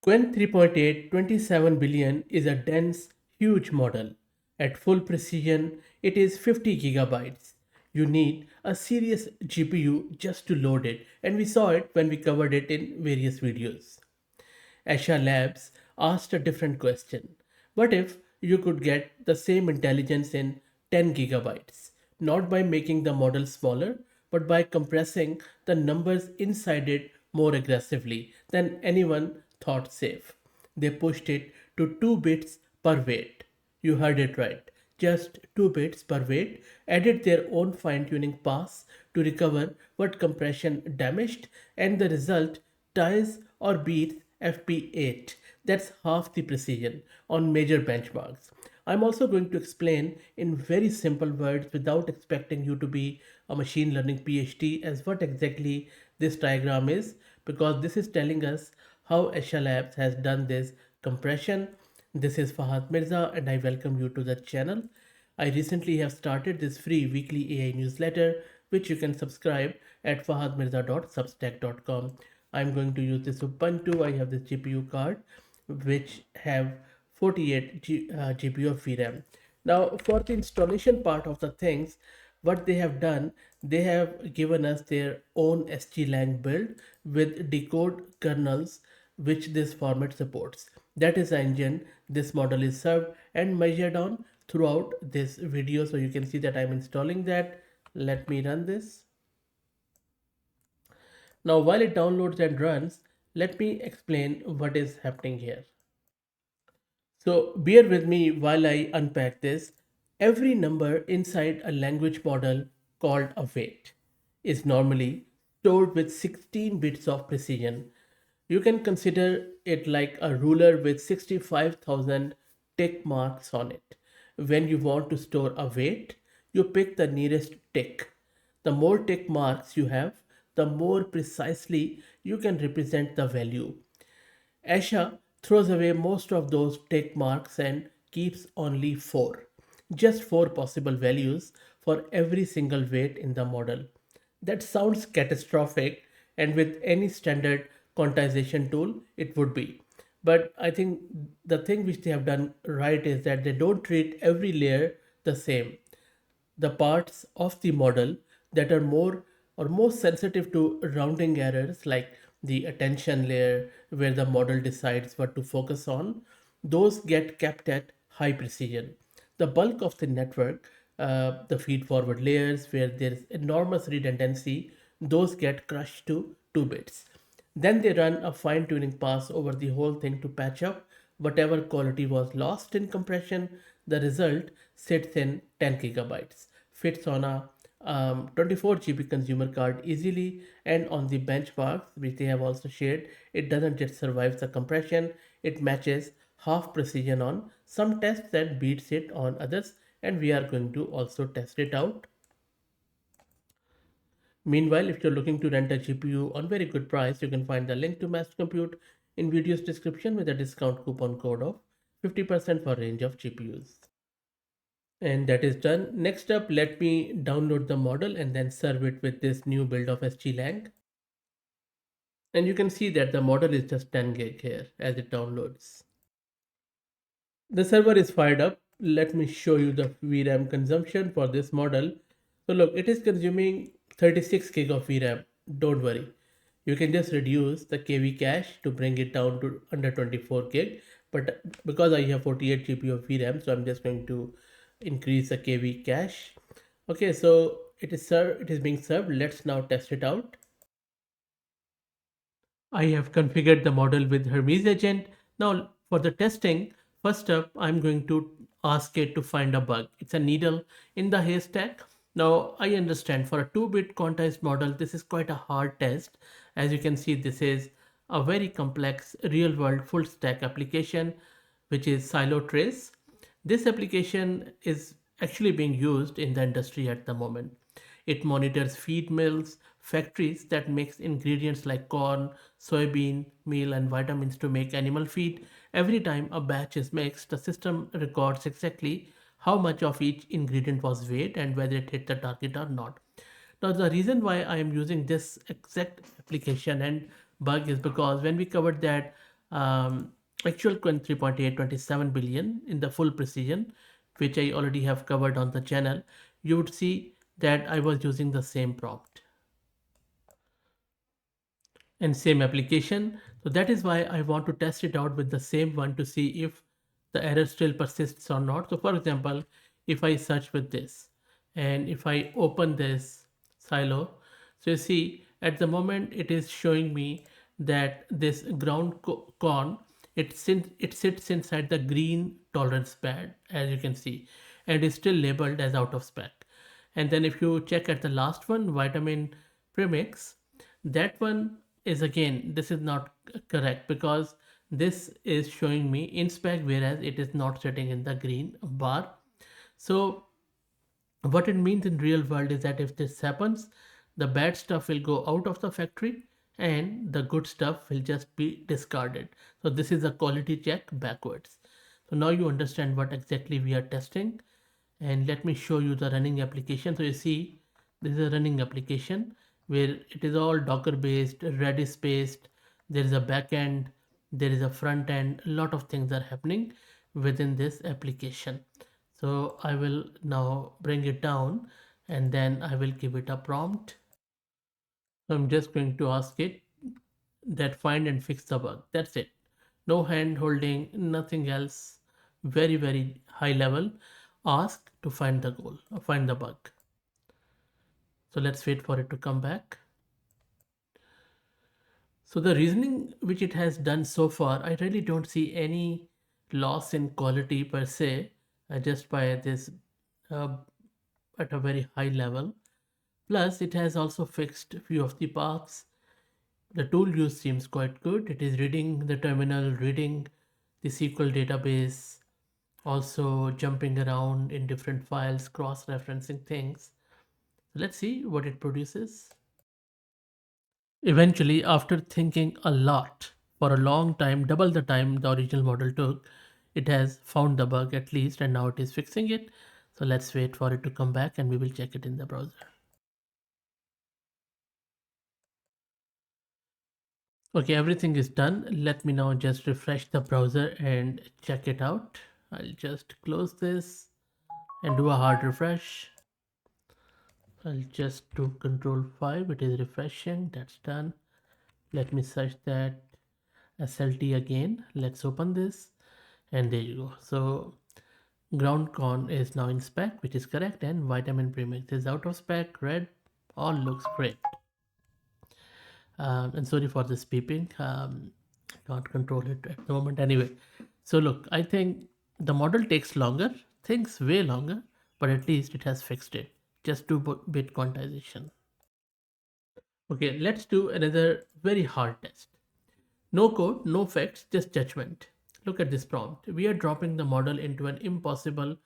Qwen 3.8-27 billion is a dense, huge model. At full precision, it is 50 gigabytes. You need a serious GPU just to load it, and we saw it when we covered it in various videos. Escha Labs asked a different question. What if you could get the same intelligence in 10 gigabytes? Not by making the model smaller, but by compressing the numbers inside it more aggressively than anyone thought safe. They pushed it to 2 bits per weight. You heard it right. Just 2 bits per weight, added their own fine tuning pass to recover what compression damaged, and the result ties or beats FP8. That's half the precision on major benchmarks. I'm also going to explain in very simple words without expecting you to be a machine learning PhD as what exactly this diagram is, because this is telling us how Escha Labs has done this compression. This is Fahad Mirza and I welcome you to the channel. I recently have started this free weekly AI newsletter which you can subscribe at fahadmirza.substack.com. I'm going to use this Ubuntu. I have this GPU card which have 48 GPU of VRAM. Now for the installation part of the things, what they have done, they have given us their own SGLang build with decode kernels which this format supports. That is the engine this model is served and measured on throughout this video. So you can see that I'm installing that. Let me run this. Now while it downloads and runs, let me explain what is happening here. So bear with me while I unpack this. Every number inside a language model called a weight is normally stored with 16 bits of precision. You can consider it like a ruler with 65,000 tick marks on it. When you want to store a weight, you pick the nearest tick. The more tick marks you have, the more precisely you can represent the value. Escha throws away most of those tick marks and keeps only 4. Just 4 possible values for every single weight in the model. That sounds catastrophic, and with any standard quantization tool, it would be. But I think the thing which they have done right is that they don't treat every layer the same. The parts of the model that are more or most sensitive to rounding errors, like the attention layer where the model decides what to focus on, those get kept at high precision. The bulk of the network, the feed forward layers where there's enormous redundancy, those get crushed to 2 bits. Then they run a fine tuning pass over the whole thing to patch up whatever quality was lost in compression. The result sits in 10 gigabytes, fits on a 24 GB consumer card easily, and on the benchmarks which they have also shared, it doesn't just survive the compression, it matches half precision on some tests and beats it on others, and we are going to also test it out. Meanwhile, if you're looking to rent a GPU on very good price, you can find the link to Master Compute in video's description with a discount coupon code of 50% for range of GPUs. And that is done. Next up, let me download the model and then serve it with this new build of SGLang. And you can see that the model is just 10 gig here as it downloads. The server is fired up. Let me show you the VRAM consumption for this model. So look, it is consuming 36 gig of VRAM. Don't worry. You can just reduce the KV cache to bring it down to under 24 gig. But because I have 48 GB of VRAM, so I'm just going to increase the KV cache. Okay, so it is being served. Let's now test it out. I have configured the model with Hermes agent. Now for the testing, first up, I'm going to ask it to find a bug. It's a needle in the haystack. Now I understand for a 2-bit quantized model, this is quite a hard test. As you can see, this is a very complex real world full stack application, which is Silo Trace. This application is actually being used in the industry at the moment. It monitors feed mills, factories that makes ingredients like corn, soybean, meal and vitamins to make animal feed. Every time a batch is mixed, the system records exactly how much of each ingredient was weighed and whether it hit the target or not. Now, the reason why I am using this exact application and bug is because when we covered that um, actual Qwen 3.8-27 billion in the full precision, which I already have covered on the channel, you would see that I was using the same prompt and same application. So that is why I want to test it out with the same one to see if the error still persists or not. So for example, if I search with this and if I open this silo, so you see at the moment it is showing me that this corn, it sits inside the green tolerance band, as you can see, and is still labeled as out of spec. And then if you check at the last one, vitamin premix, that one is, again, this is not correct because this is showing me in spec, whereas it is not sitting in the green bar. So what it means in real world is that if this happens, the bad stuff will go out of the factory and the good stuff will just be discarded. So this is a quality check backwards. So now you understand what exactly we are testing, and let me show you the running application. So you see this is a running application where it is all Docker based, Redis based. There is a back end, there is a front end, a lot of things are happening within this application. So I will now bring it down and then I will give it a prompt. So I'm just going to ask it that find and fix the bug. That's it. No hand holding, nothing else. Very, very high level. Ask to find the goal, find the bug. So let's wait for it to come back. So the reasoning which it has done so far, I really don't see any loss in quality per se, just by this uh, at a very high level. Plus, it has also fixed few of the paths. The tool use seems quite good. It is reading the terminal, reading the SQL database, also jumping around in different files, cross-referencing things. Let's see what it produces. Eventually, after thinking a lot for a long time, double the time the original model took, it has found the bug at least, and now it is fixing it. So let's wait for it to come back and we will check it in the browser. Okay, everything is done. Let me now just refresh the browser and check it out. I'll just close this and do a hard refresh. I'll just do control 5. It is refreshing. That's done. Let me search that SLT again. Let's open this and there you go. So ground corn is now in spec, which is correct, and vitamin premix is out of spec, red. All looks great. And sorry for this beeping. Can't control it at the moment. Anyway, so look, I think the model takes longer, thinks way longer, but at least it has fixed it. Just do bit quantization. Okay, let's do another very hard test. No code, no facts, just judgment. Look at this prompt. We are dropping the model into an impossible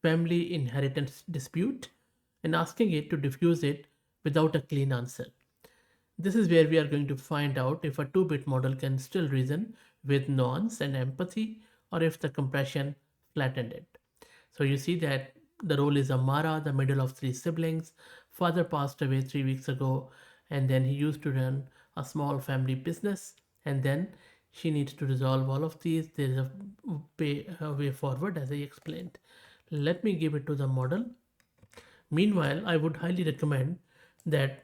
family inheritance dispute and asking it to diffuse it without a clean answer. This is where we are going to find out if a 2-bit model can still reason with nuance and empathy, or if the compression flattened it. So you see that the role is Amara, the middle of 3 siblings. Father passed away 3 weeks ago, and then he used to run a small family business, and then she needs to resolve all of these. There is a way forward, as I explained. Let me give it to the model. Meanwhile, I would highly recommend that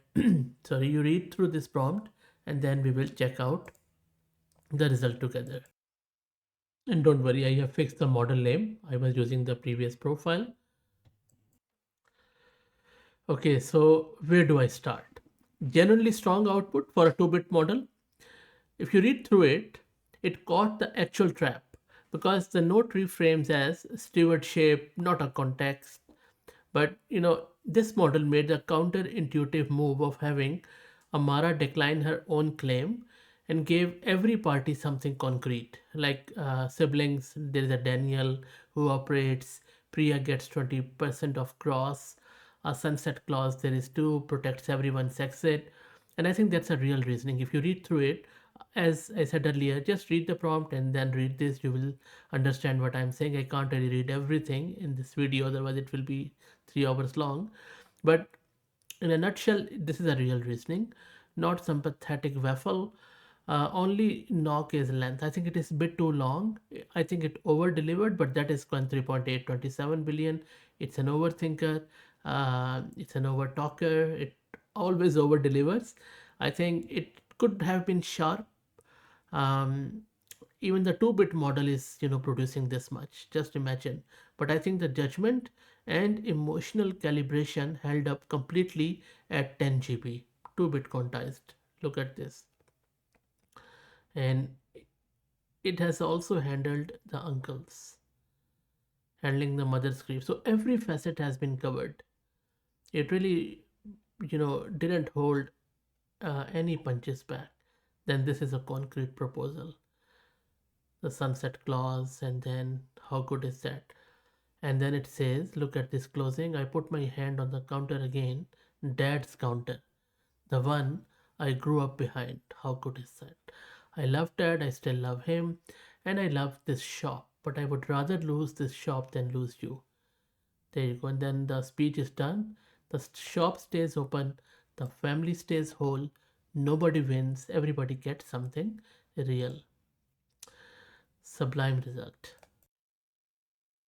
sorry, you read through this prompt and then we will check out the result together. And don't worry, I have fixed the model name. I was using the previous profile. Okay, so where do I start? Genuinely strong output for a 2-bit model. If you read through it, it caught the actual trap because the note reframes as stewardship, not a context. But this model made the counterintuitive move of having Amara decline her own claim and gave every party something concrete. Like siblings, there is a Daniel who operates, Priya gets 20% of cross, a sunset clause, there is two, protects everyone's exit. And I think that's a real reasoning. If you read through it, as I said earlier, just read the prompt and then read this. You will understand what I'm saying. I can't really read everything in this video, otherwise it will be 3 hours long. But in a nutshell, this is a real reasoning, not some pathetic waffle. Only knock is length. I think it is a bit too long. I think it over delivered, but that is Qwen 3.8-27 billion. It's an overthinker. It's an over talker. It always over delivers. I think it could have been sharp. um, Even the 2-bit model is producing this much, just imagine. But I think the judgment and emotional calibration held up completely at 10 GB 2-bit quantized. Look at this. And it has also handled the uncles, handling the mother's grief, so every facet has been covered. It really didn't hold any punches back. Then this is a concrete proposal, the sunset clause, and then how good is that? And then it says, look at this closing. I put my hand on the counter again, dad's counter, the one I grew up behind. How good is that? I love dad, I still love him, and I love this shop, but I would rather lose this shop than lose you. There you go. And then the speech is done. The shop stays open, the family stays whole, nobody wins, everybody gets something real. Sublime result.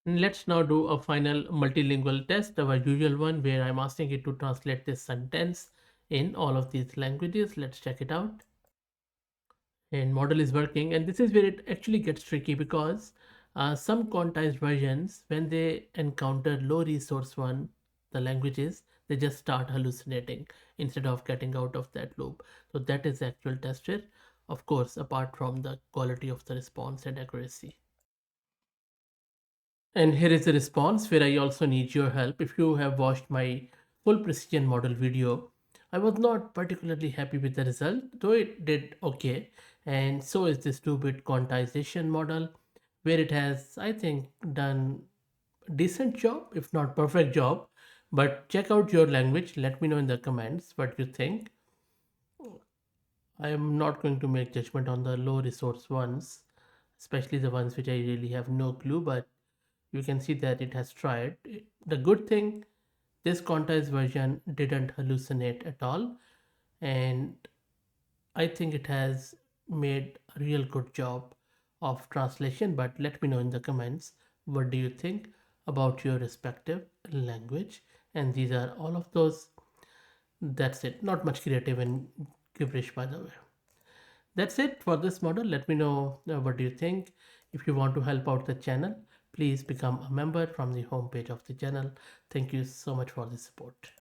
Let's now do a final multilingual test, our usual one where I'm asking it to translate this sentence in all of these languages. Let's check it out. And model is working, and this is where it actually gets tricky because some quantized versions, when they encounter low resource one, the languages, they just start hallucinating instead of getting out of that loop. So that is the actual test here, of course, apart from the quality of the response and accuracy. And here is the response where I also need your help. If you have watched my full precision model video, I was not particularly happy with the result, though it did okay. And so is this 2-bit quantization model, where it has, I think, done decent job, if not perfect job. But check out your language. Let me know in the comments what you think. I am not going to make judgment on the low resource ones, especially the ones which I really have no clue, but you can see that it has tried. The good thing, this quantized version didn't hallucinate at all, and I think it has made a real good job of translation. But let me know in the comments, what do you think about your respective language? And these are all of those. That's it. Not much creative and gibberish, by the way. That's it for this model. Let me know what do you think. If you want to help out the channel, please become a member from the homepage of the channel. Thank you so much for the support.